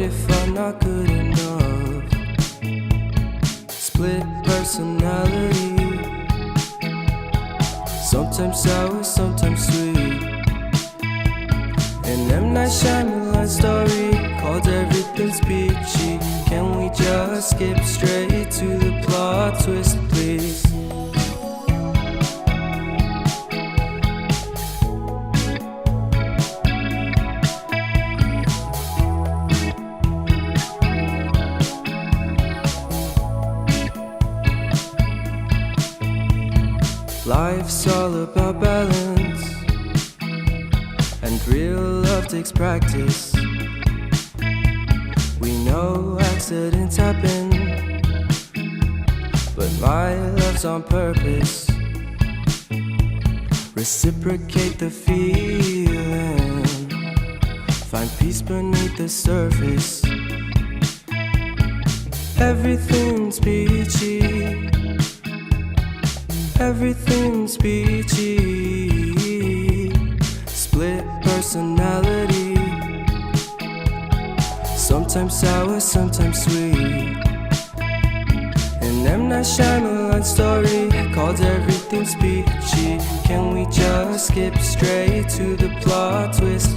if I'm not good enough? Split personality, sometimes sour, sometimes sweet. An M. Night Shyamalan story called Everything's Peachy. Can we just skip straight to the plot twist, please? Life's all about balance, and real love takes practice. We know accidents happen, but my love's on purpose. Reciprocate the feeling, find peace beneath the surface. Everything's peachy, everything's peachy. Split personality, sometimes sour, sometimes sweet. An M. Night Shyamalan story called Everything's Peachy. Can we just skip straight to the plot twist?